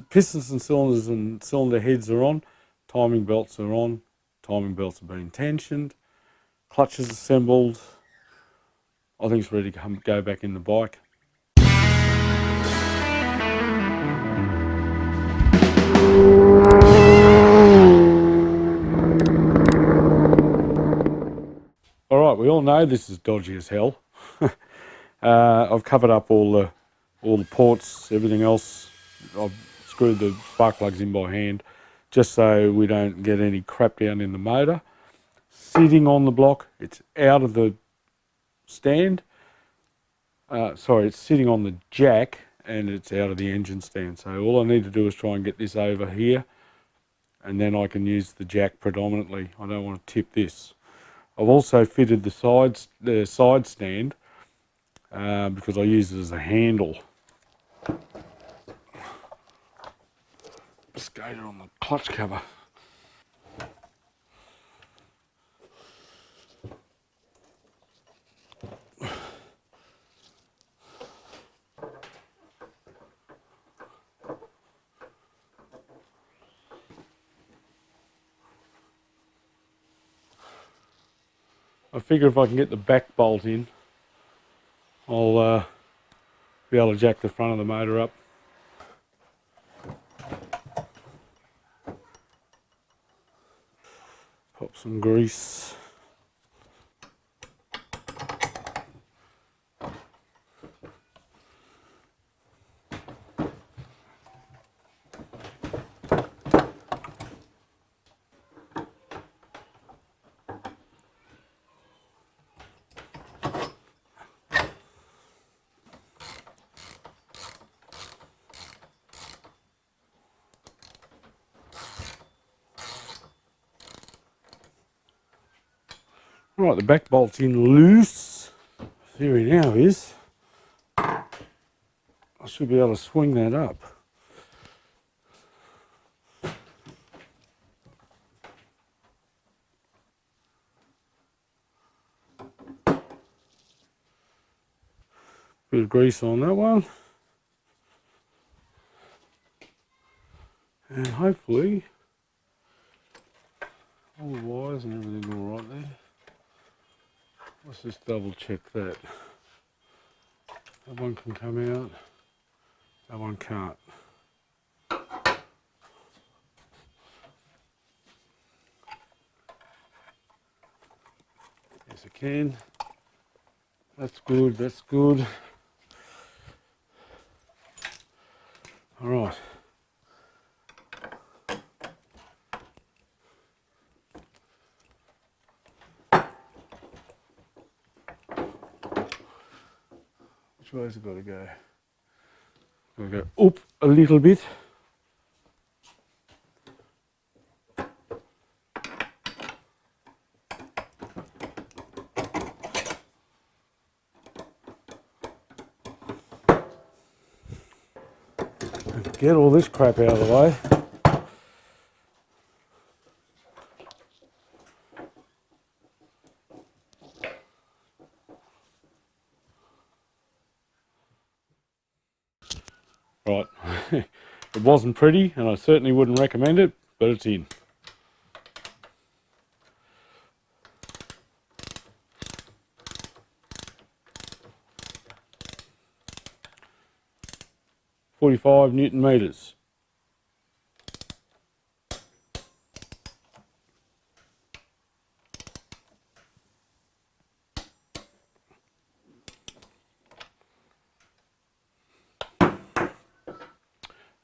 pistons and cylinder heads are on, timing belts are on, timing belts have been tensioned, clutch is assembled. I think it's ready to go back in the bike. Alright, we all know this is dodgy as hell. I've covered up all the ports, everything else. I've screwed the spark plugs in by hand just so we don't get any crap down in the motor. Sitting on the block, it's out of the stand. It's sitting on the jack and it's out of the engine stand. So all I need to do is try and get this over here and then I can use the jack predominantly. I don't want to tip this. I've also fitted the side stand because I use it as a handle. Skated on the clutch cover. I figure if I can get the back bolt in, I'll be able to jack the front of the motor up. Pop some grease. Right, the back bolt's in loose. Theory now is I should be able to swing that up. Bit of grease on that one. And hopefully all the wires and everything all right there. Let's just double check that. That one can come out, that one can't. Yes, I can. That's good, that's good. All right. Which way has it got to go? Got to go up a little bit. Get all this crap out of the way. Right, it wasn't pretty and I certainly wouldn't recommend it, but it's in. .45 Newton meters.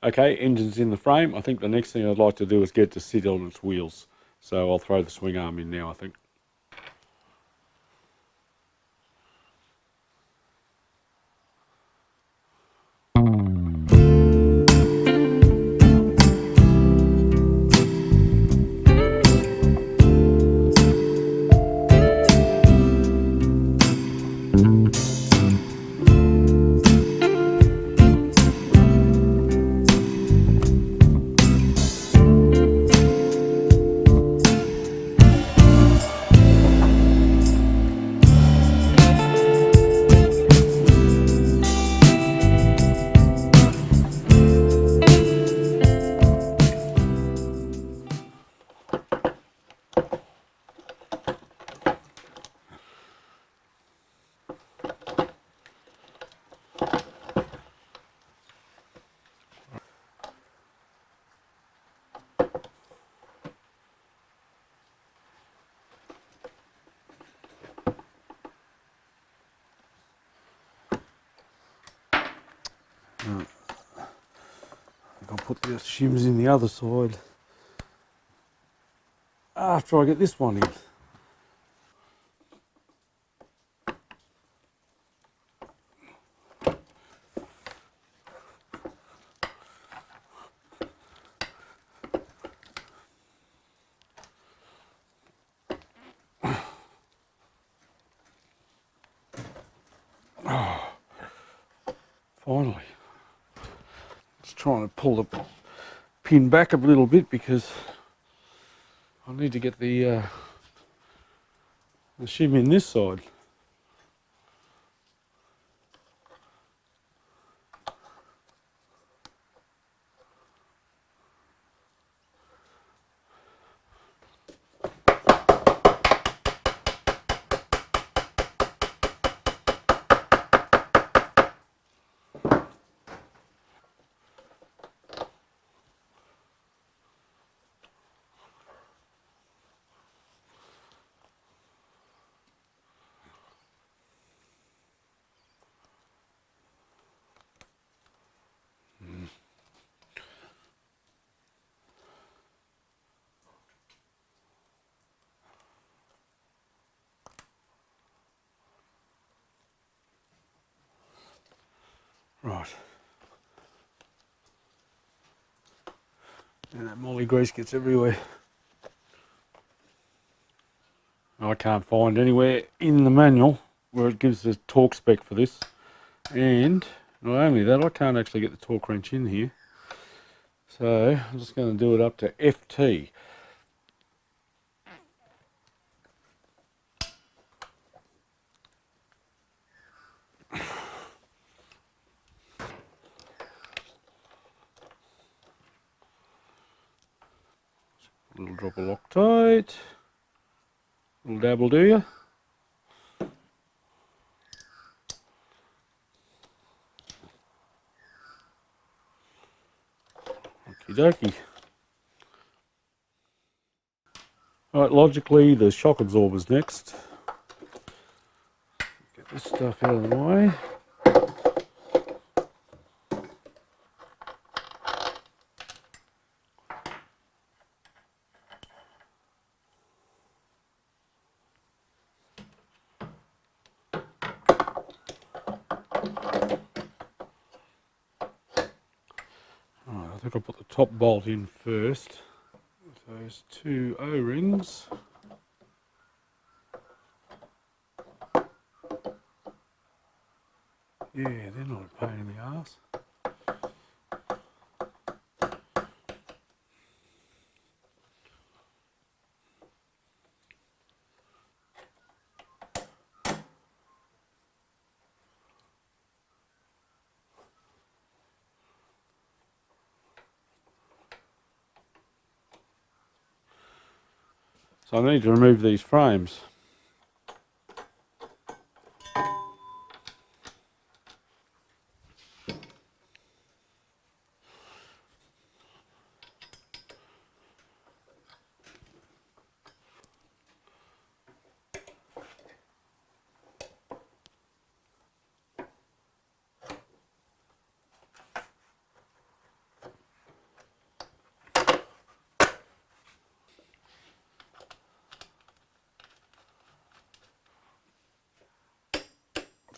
Okay, engine's in the frame. I think the next thing I'd like to do is get it to sit on its wheels. So I'll throw the swing arm in now, I think. I'll put the shims in the other side after I get this one in. Oh, finally. Just trying to pull the pin back a little bit because I need to get the shim in this side. Right. And that molly grease gets everywhere. I can't find anywhere in the manual where it gives the torque spec for this. And not only that, I can't actually get the torque wrench in here. So I'm just going to do it up to FT. A little drop of Loctite. A little dabble, do you? Okie dokie. Right, logically the shock absorber's next. Get this stuff out of the way. I think I'll put the top bolt in first. Those two O-rings. Yeah, they're not a pain in the arse. So I need to remove these frames.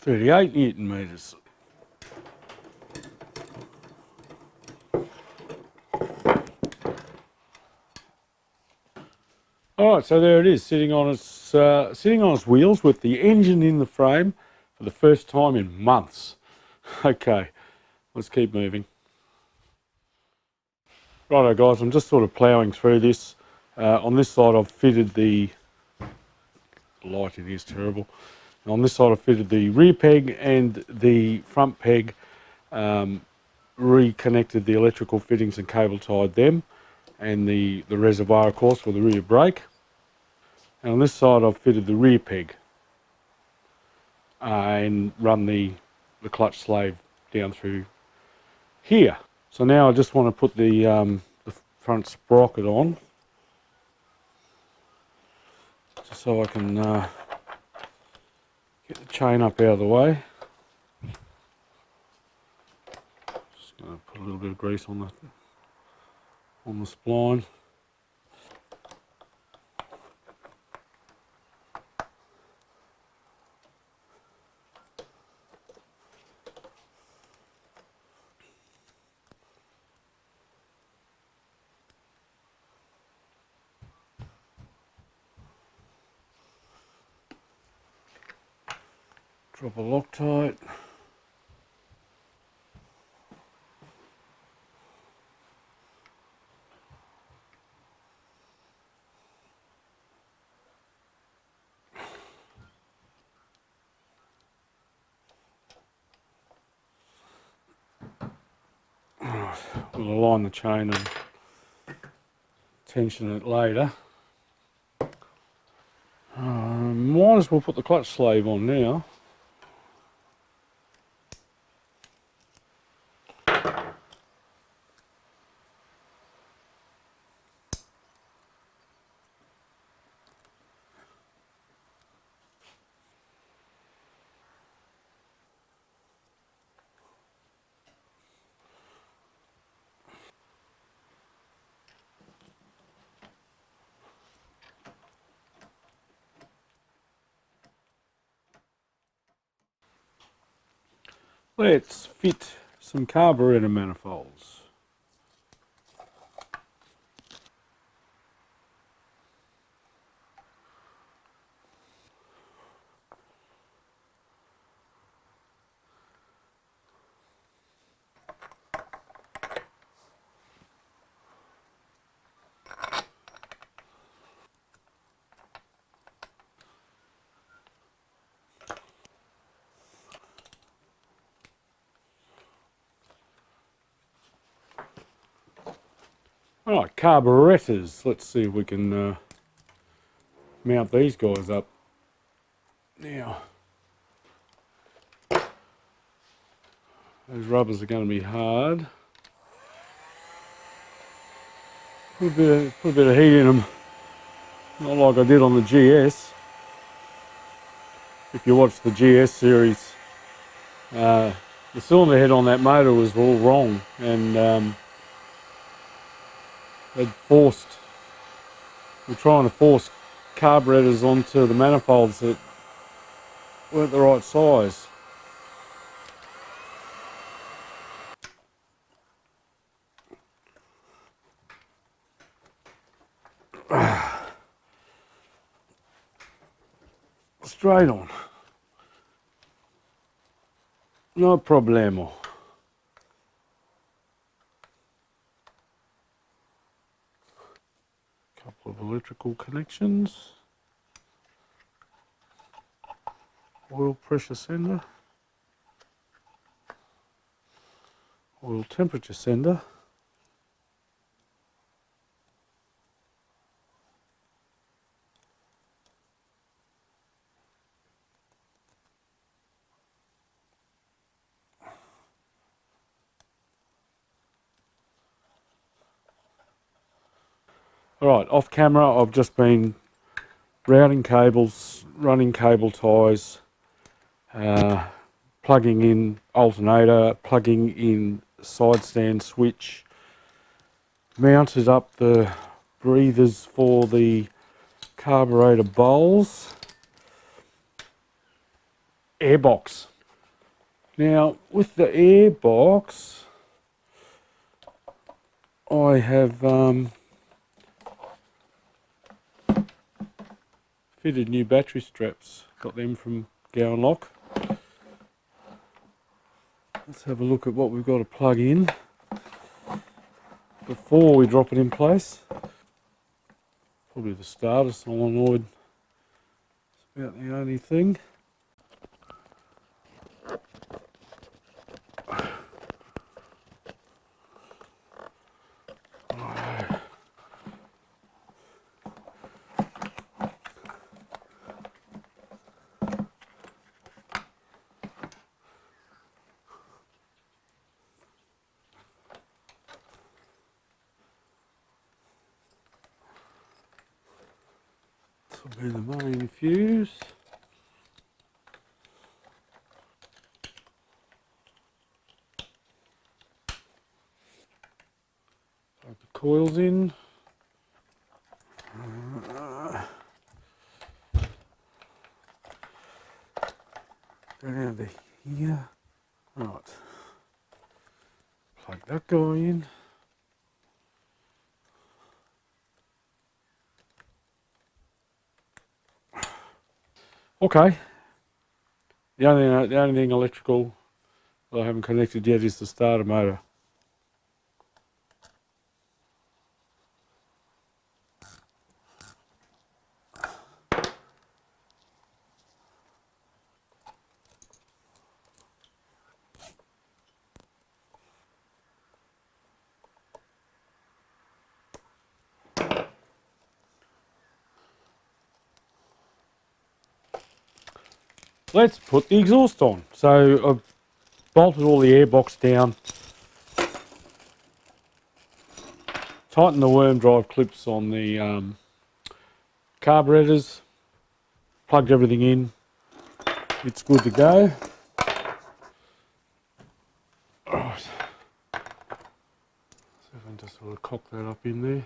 £38 Nm. All right, so there it is, sitting on its wheels with the engine in the frame for the first time in months. Okay, let's keep moving. Righto, guys, I'm just sort of ploughing through this. On this side, I've fitted the lighting is terrible. On this side, I've fitted the rear peg and the front peg. Reconnected the electrical fittings and cable tied them, and the reservoir, of course, for the rear brake. And on this side I've fitted the rear peg. and run the clutch slave down through here. So now I just want to put the front sprocket on, just so I can get the chain up out of the way. Just going to put a little bit of grease on the spline. Drop a Loctite. We'll align the chain and tension it later. Might as well put the clutch slave on now. Let's fit some carburetor manifolds. Alright, carburetors. Let's see if we can mount these guys up. Now, those rubbers are going to be hard. Put a bit of heat in them. Not like I did on the GS. If you watch the GS series, the cylinder head on that motor was all wrong, and we're trying to force carburetors onto the manifolds that weren't the right size. Straight on. No problemo. Couple of electrical connections. Oil pressure sender. Oil temperature sender. Alright, off camera I've just been routing cables, running cable ties, plugging in alternator, plugging in side stand switch, mounted up the breathers for the carburetor bowls, airbox. Now with the airbox I have fitted new battery straps, got them from Gowan Lock. Let's have a look at what we've got to plug in before we drop it in place. Probably the starter solenoid, it's about the only thing. Be the main fuse. Plug the coils in. Go down to here. Right. Plug that guy in. Okay. The only thing electrical that I haven't connected yet is the starter motor. Let's put the exhaust on. So I've bolted all the airbox down, tightened the worm drive clips on the carburetors, plugged everything in. It's good to go. Alright. So if I can just sort of cock that up in there.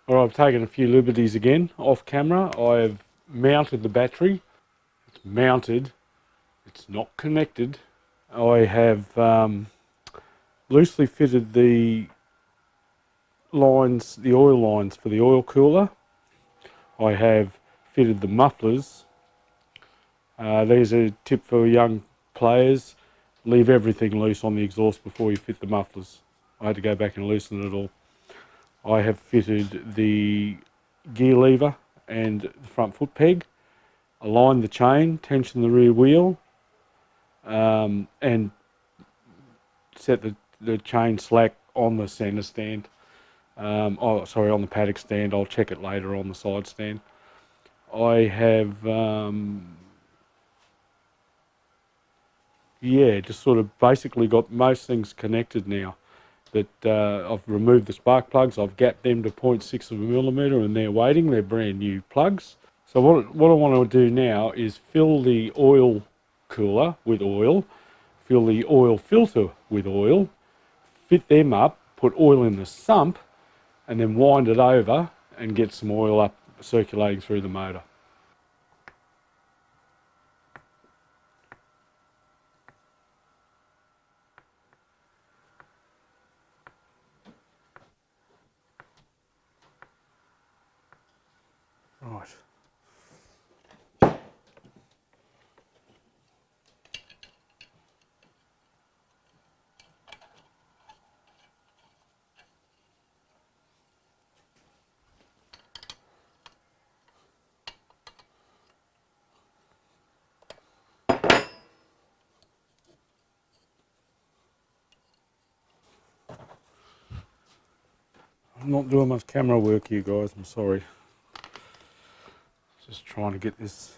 Alright, I've taken a few liberties again off camera. I've mounted the battery. It's mounted. It's not connected. I have loosely fitted the lines, the oil lines for the oil cooler. I have fitted the mufflers. There's a tip for young players. Leave everything loose on the exhaust before you fit the mufflers. I had to go back and loosen it all. I have fitted the gear lever and the front foot peg, aligned the chain, tensioned the rear wheel, and set the chain slack on the center stand. On the paddock stand. I'll check it later on the side stand. I have, just sort of basically got most things connected now. That I've removed the spark plugs. I've gapped them to 0.6 of a millimetre and they're waiting. They're brand new plugs. So what I want to do now is fill the oil cooler with oil, fill the oil filter with oil, fit them up, put oil in the sump, and then wind it over and get some oil up circulating through the motor. Right. I'm not doing much camera work here, guys, I'm sorry. Just trying to get this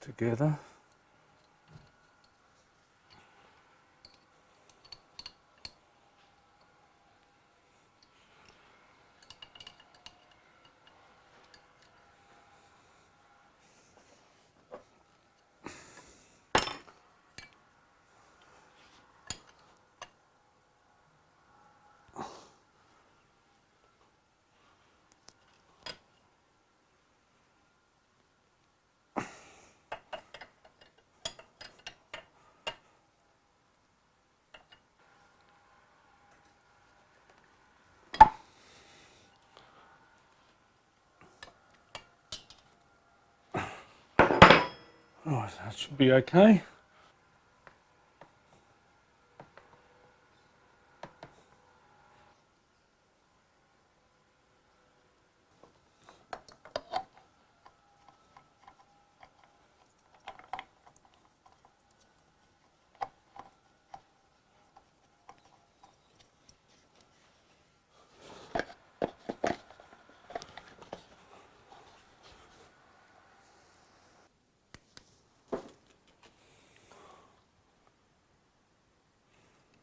together. Right, that should be okay.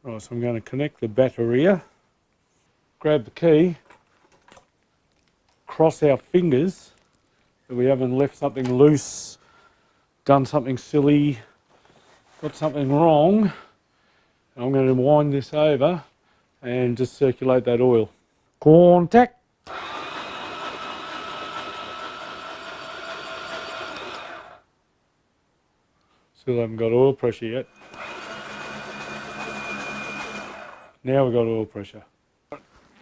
Right, so I'm going to connect the battery, grab the key, cross our fingers that we haven't left something loose, done something silly, got something wrong. I'm going to wind this over and just circulate that oil. Contact! Still haven't got oil pressure yet. Now we've got oil pressure.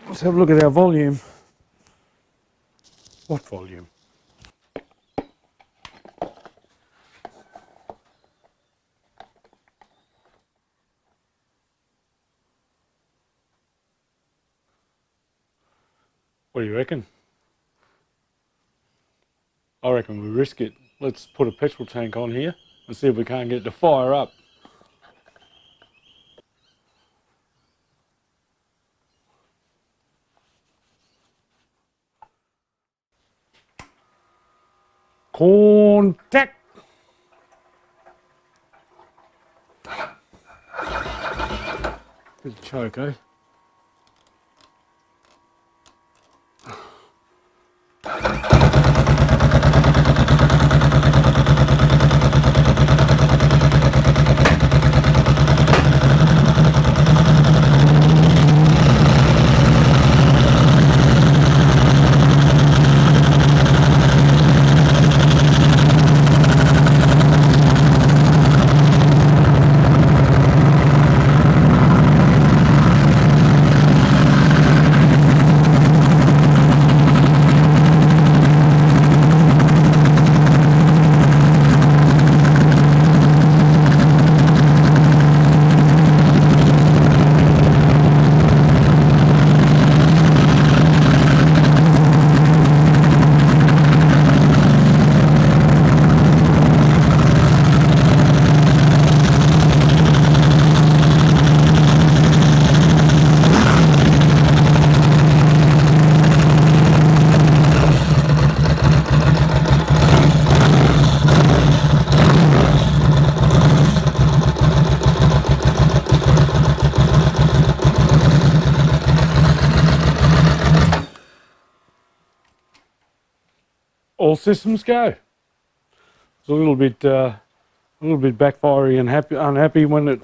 Let's have a look at our volume. What volume? What do you reckon? I reckon we risk it. Let's put a petrol tank on here and see if we can't get it to fire up. Contact! Bit of choke, eh? All systems go. It's a little bit backfirey and unhappy when it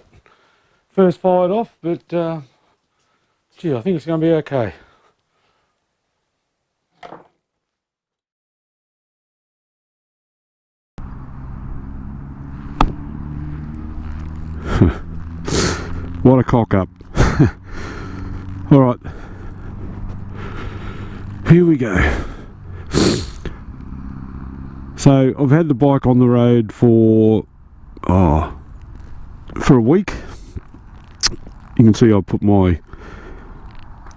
first fired off, but gee, I think it's going to be okay. What a cock up. All right, here we go. So I've had the bike on the road for a week. You can see I put my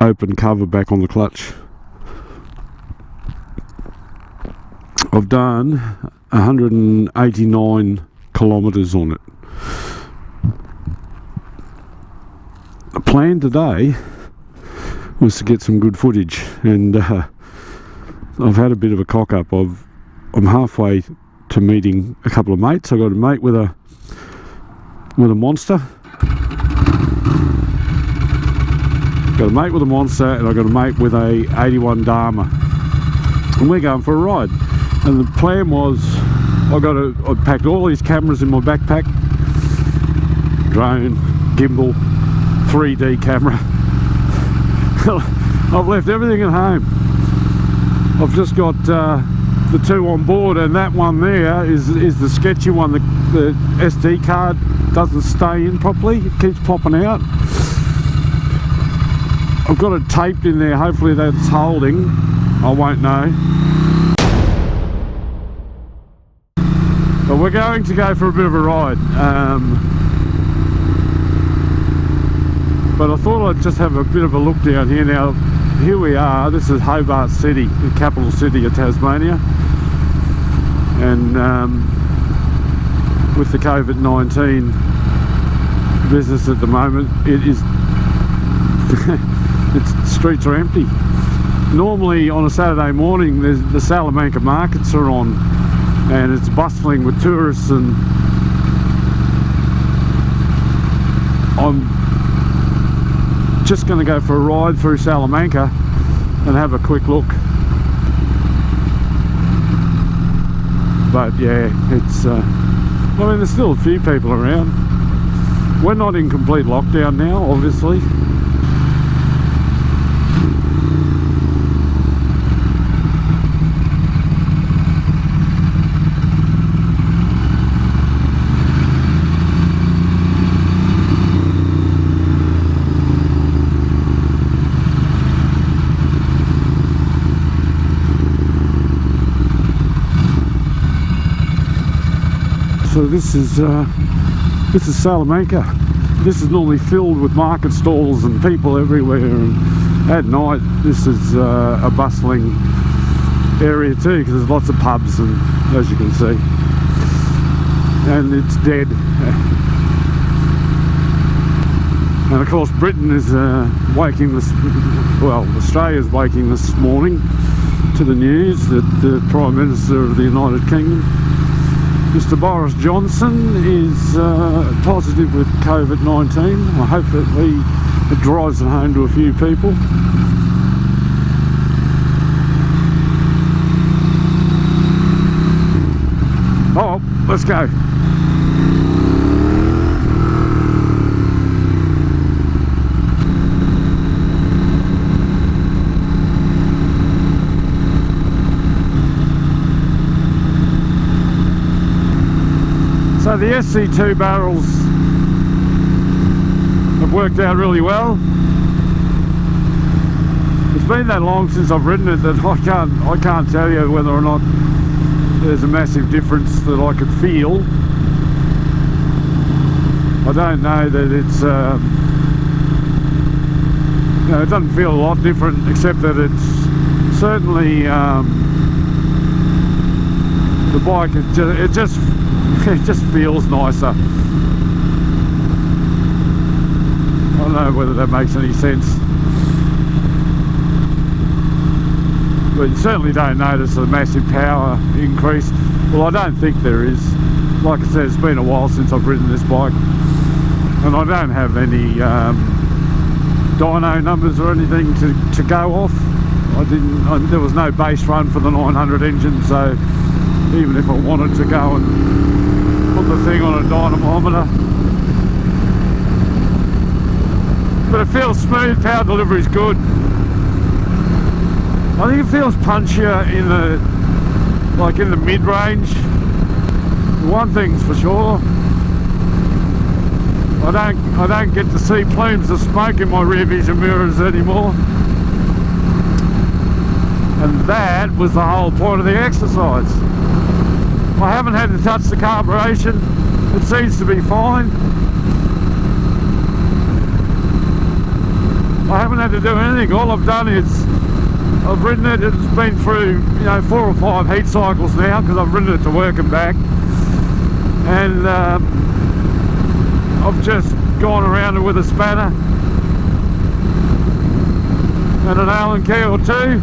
open cover back on the clutch. I've done 189 kilometres on it. plan today was to get some good footage, and I've had a bit of a cock up. I'm halfway to meeting a couple of mates. I got a mate with a monster. Got a mate with a monster, and I got a mate with a 81 Dharma, and we're going for a ride. And the plan was, I packed all these cameras in my backpack, drone, gimbal, 3D camera. I've left everything at home. I've just got the two on board, and that one there is the sketchy one. The SD card doesn't stay in properly, it keeps popping out. I've got it taped in there, hopefully that's holding. I won't know. But we're going to go for a bit of a ride. But I thought I'd just have a bit of a look down here. Now, here we are. This is Hobart City, the capital city of Tasmania. And with the COVID-19 business at the moment, it is the streets are empty. Normally on a Saturday morning, the Salamanca markets are on, and it's bustling with tourists, and I'm just going to go for a ride through Salamanca and have a quick look. But yeah, it's I mean, there's still a few people around. We're not in complete lockdown now, obviously. So this is Salamanca. This is normally filled with market stalls and people everywhere, and at night this is a bustling area too, because there's lots of pubs, and as you can see, and it's dead. And of course Britain is waking this, well, Australia's waking this morning to the news that the Prime Minister of the United Kingdom, Mr. Boris Johnson, is positive with COVID-19. I hope that it drives it home to a few people. Oh, let's go. So the SC2 barrels have worked out really well. It's been that long since I've ridden it that I can't tell you whether or not there's a massive difference that I could feel. I don't know that it's you know, it doesn't feel a lot different, except that it's certainly the bike is it just feels nicer. I don't know whether that makes any sense, but you certainly don't notice a massive power increase. Well, I don't think there is. Like I said, it's been a while since I've ridden this bike, and I don't have any dyno numbers or anything to go off. There was no base run for the 900 engine, so even if I wanted to go and put the thing on a dynamometer, but it feels smooth. Power delivery is good. I think it feels punchier in the mid-range. One thing's for sure, I don't get to see plumes of smoke in my rear vision mirrors anymore, and that was the whole point of the exercise. I haven't had to touch the carburation. It seems to be fine. I haven't had to do anything. All I've done is I've ridden it. It's been through 4 or 5 heat cycles now, because I've ridden it to work and back, and I've just gone around it with a spanner and an Allen key or two.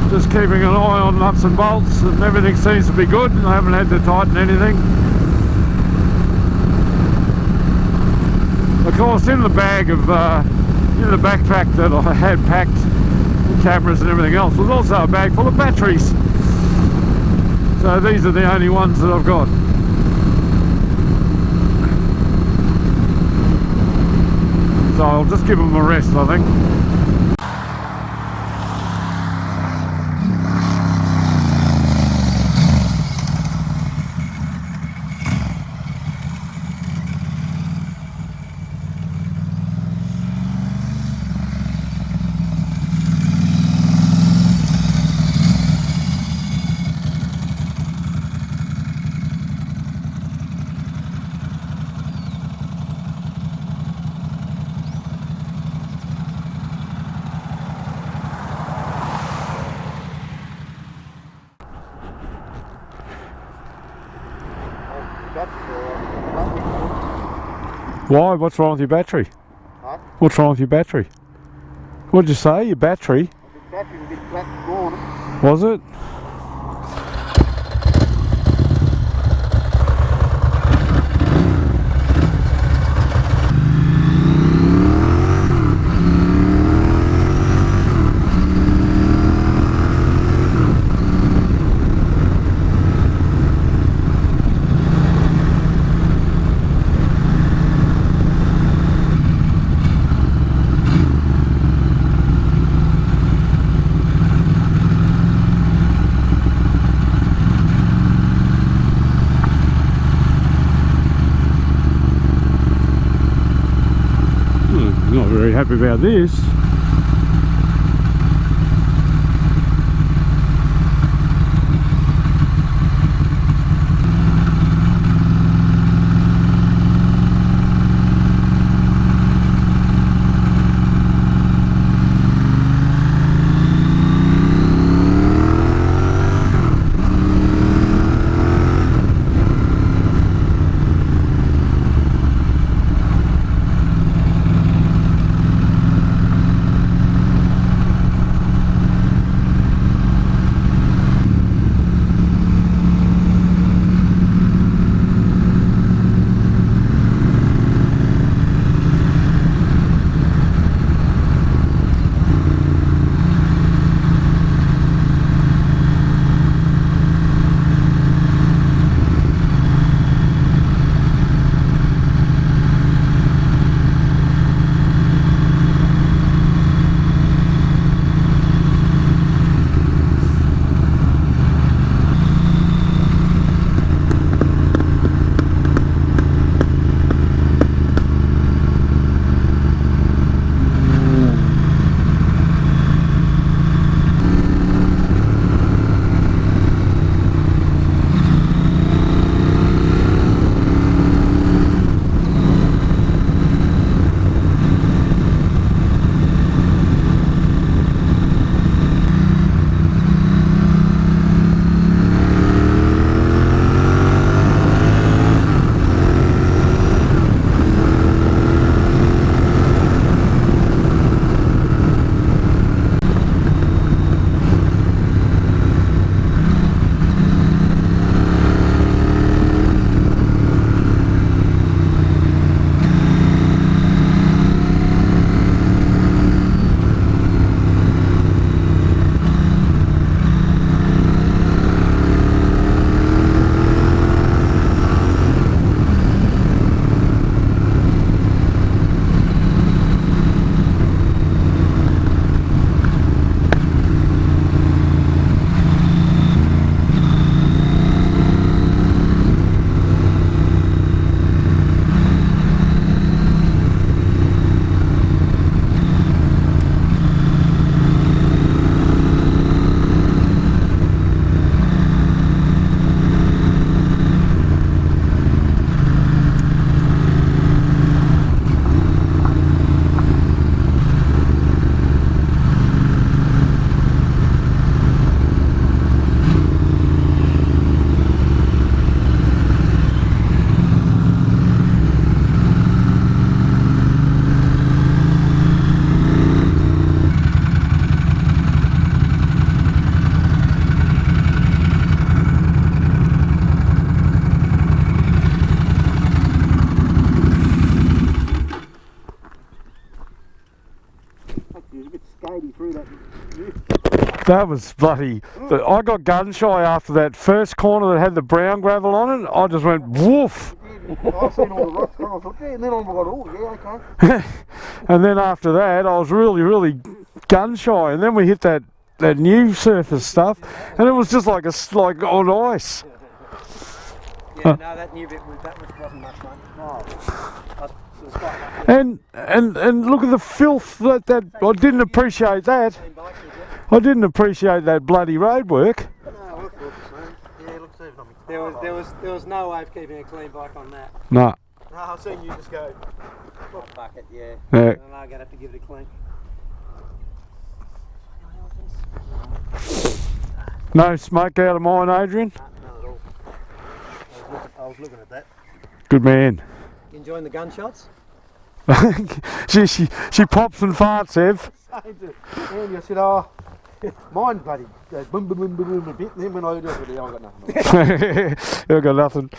Just keeping an eye on nuts and bolts, and everything seems to be good. I haven't had to tighten anything. Of course, in the bag of in the backpack that I had packed, the cameras and everything else, was also a bag full of batteries. So these are the only ones that I've got. So I'll just give them a rest, I think. Why? What's wrong with your battery? Huh? What's wrong with your battery? What did you say? Your battery? The battery was a bit flat this morning. Was it? Not very happy about this. That was bloody. I got gun shy after that first corner that had the brown gravel on it. I just went woof. I seen all the rocks and I thought, yeah, and then I got, oh, yeah, okay. And then after that, I was really gun shy. And then we hit that new surface stuff, and it was just like on ice. Yeah, no, that new bit wasn't much fun. No. It was quite lucky. And look at the filth that I didn't appreciate that. Same bike, is it? I didn't appreciate that bloody road work. No, it looked the same. Yeah, it looks even on me. There was no way of keeping a clean bike on that. No. No, I've seen you just go. Oh, fuck it, yeah. Yeah. And I'm gonna have to give it a clean. No smoke out of mine, Adrian. None at all. I was looking at that. Good man. You enjoying the gunshots? she pops and farts, Ev. Saying to Andy, I said, oh, mine bloody goes boom, boom, boom, boom, boom a bit, and then when I do it, I got nothing. I've got nothing.